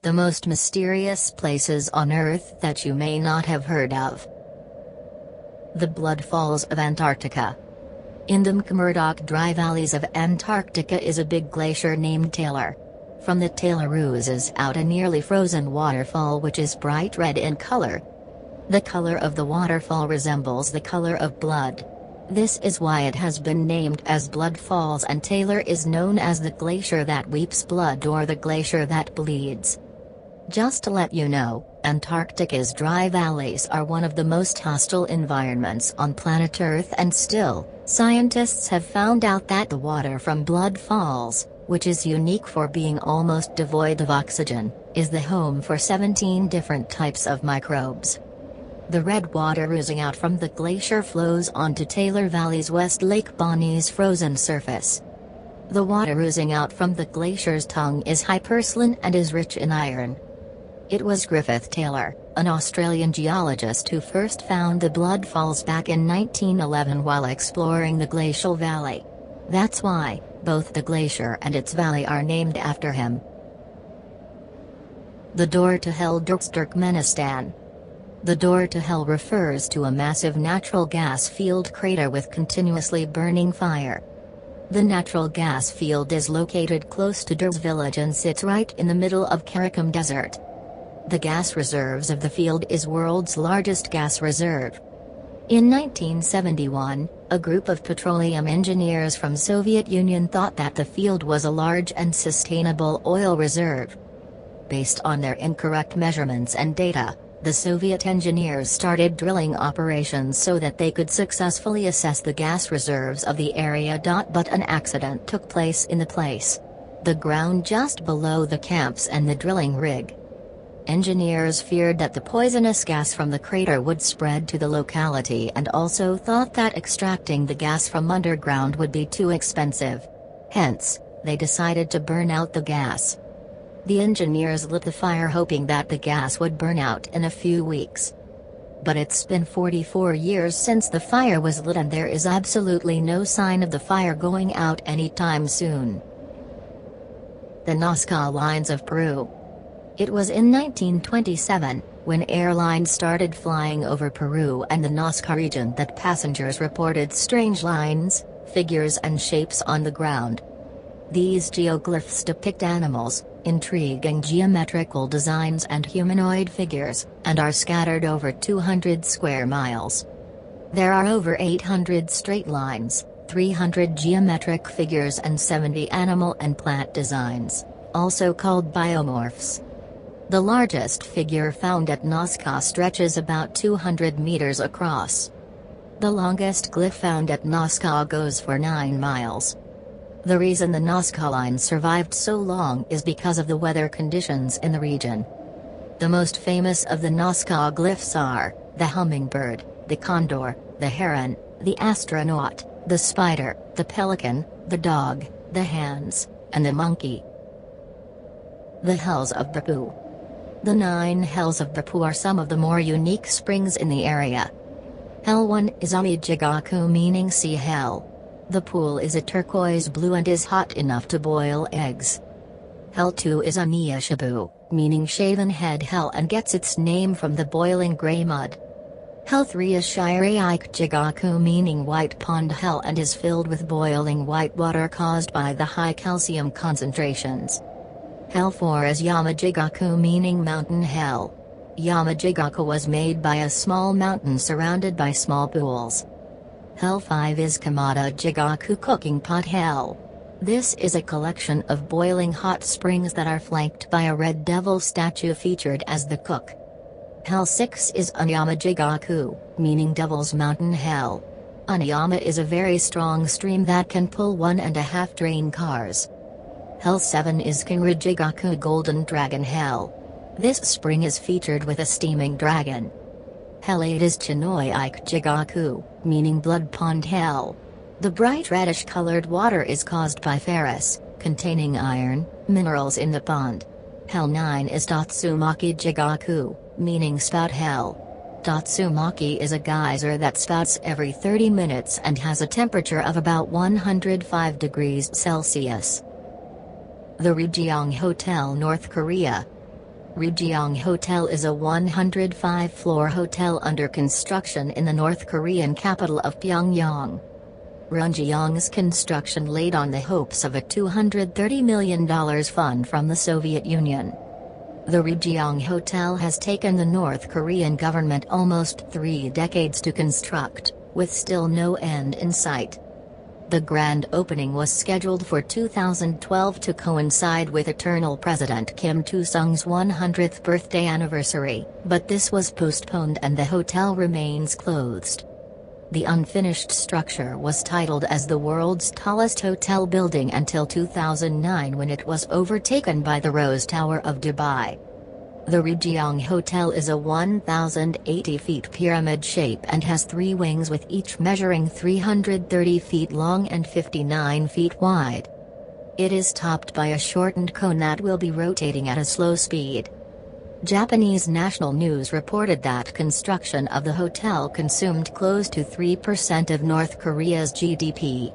The most mysterious places on Earth that you may not have heard of. The Blood Falls of Antarctica. In the McMurdoch Dry Valleys of Antarctica is a big glacier named Taylor. From the Taylor oozes out a nearly frozen waterfall which is bright red in color. The color of the waterfall resembles the color of blood. This is why it has been named as Blood Falls, and Taylor is known as the glacier that weeps blood or the glacier that bleeds. Just to let you know, Antarctica's dry valleys are one of the most hostile environments on planet Earth, and still, scientists have found out that the water from Blood Falls, which is unique for being almost devoid of oxygen, is the home for 17 different types of microbes. The red water oozing out from the glacier flows onto Taylor Valley's West Lake Bonny's frozen surface. The water oozing out from the glacier's tongue is hypersaline and is rich in iron. It was Griffith Taylor, an Australian geologist, who first found the Blood Falls back in 1911 while exploring the glacial valley. That's why both the glacier and its valley are named after him. The Door to Hell, Turkmenistan. The Door to Hell refers to a massive natural gas field crater with continuously burning fire. The natural gas field is located close to Durs village and sits right in the middle of Karakum Desert. The gas reserves of the field is world's largest gas reserve. In 1971, a group of petroleum engineers from Soviet Union thought that the field was a large and sustainable oil reserve. Based on their incorrect measurements and data, the Soviet engineers started drilling operations so that they could successfully assess the gas reserves of the area. But an accident took place in the place. The ground just below the camps and the drilling rig. Engineers feared that the poisonous gas from the crater would spread to the locality, and also thought that extracting the gas from underground would be too expensive. Hence, they decided to burn out the gas. The engineers lit the fire hoping that the gas would burn out in a few weeks. But it's been 44 years since the fire was lit, and there is absolutely no sign of the fire going out anytime soon. The Nazca Lines of Peru. It was in 1927, when airlines started flying over Peru and the Nazca region, that passengers reported strange lines, figures and shapes on the ground. These geoglyphs depict animals, intriguing geometrical designs and humanoid figures, and are scattered over 200 square miles. There are over 800 straight lines, 300 geometric figures and 70 animal and plant designs, also called biomorphs. The largest figure found at Nazca stretches about 200 meters across. The longest glyph found at Nazca goes for 9 miles. The reason the Nazca line survived so long is because of the weather conditions in the region. The most famous of the Nazca glyphs are the hummingbird, the condor, the heron, the astronaut, the spider, the pelican, the dog, the hands, and the monkey. The Hells of Bappu. The 9 Hells of Bappu are some of the more unique springs in the area. Hell 1 is Amijigaku, meaning sea hell. The pool is a turquoise blue and is hot enough to boil eggs. Hell 2 is Amiyashibu, meaning shaven head hell, and gets its name from the boiling gray mud. Hell 3 is Shirei-Jigaku, meaning white pond hell, and is filled with boiling white water caused by the high calcium concentrations. Hell 4 is Yamajigaku, meaning mountain hell. Yamajigaku was made by a small mountain surrounded by small pools. Hell 5 is Kamada Jigaku, cooking pot hell. This is a collection of boiling hot springs that are flanked by a red devil statue featured as the cook. Hell 6 is Anyamajigaku, meaning Devil's Mountain Hell. Anyama is a very strong stream that can pull 1.5 train cars. Hell 7 is Kinrajigaku, Golden Dragon Hell. This spring is featured with a steaming dragon. Hell 8 is Chinoy-Jigaku, meaning Blood Pond Hell. The bright reddish-colored water is caused by ferrous, containing iron, minerals in the pond. Hell 9 is Tatsumaki-Jigaku, meaning Spout Hell. Tatsumaki is a geyser that spouts every 30 minutes and has a temperature of about 105 degrees Celsius. The Ryugyong Hotel, North Korea. Ryugyong Hotel is a 105-floor hotel under construction in the North Korean capital of Pyongyang. Ryugyong's construction laid on the hopes of a $230 million fund from the Soviet Union. The Ryugyong Hotel has taken the North Korean government almost 3 decades to construct, with still no end in sight. The grand opening was scheduled for 2012 to coincide with Eternal President Kim Il-sung's 100th birthday anniversary, but this was postponed and the hotel remains closed. The unfinished structure was titled as the world's tallest hotel building until 2009, when it was overtaken by the Rose Tower of Dubai. The Ryugyong Hotel is a 1,080 feet pyramid shape and has 3 wings, with each measuring 330 feet long and 59 feet wide. It is topped by a shortened cone that will be rotating at a slow speed. Japanese national news reported that construction of the hotel consumed close to 3% of North Korea's GDP.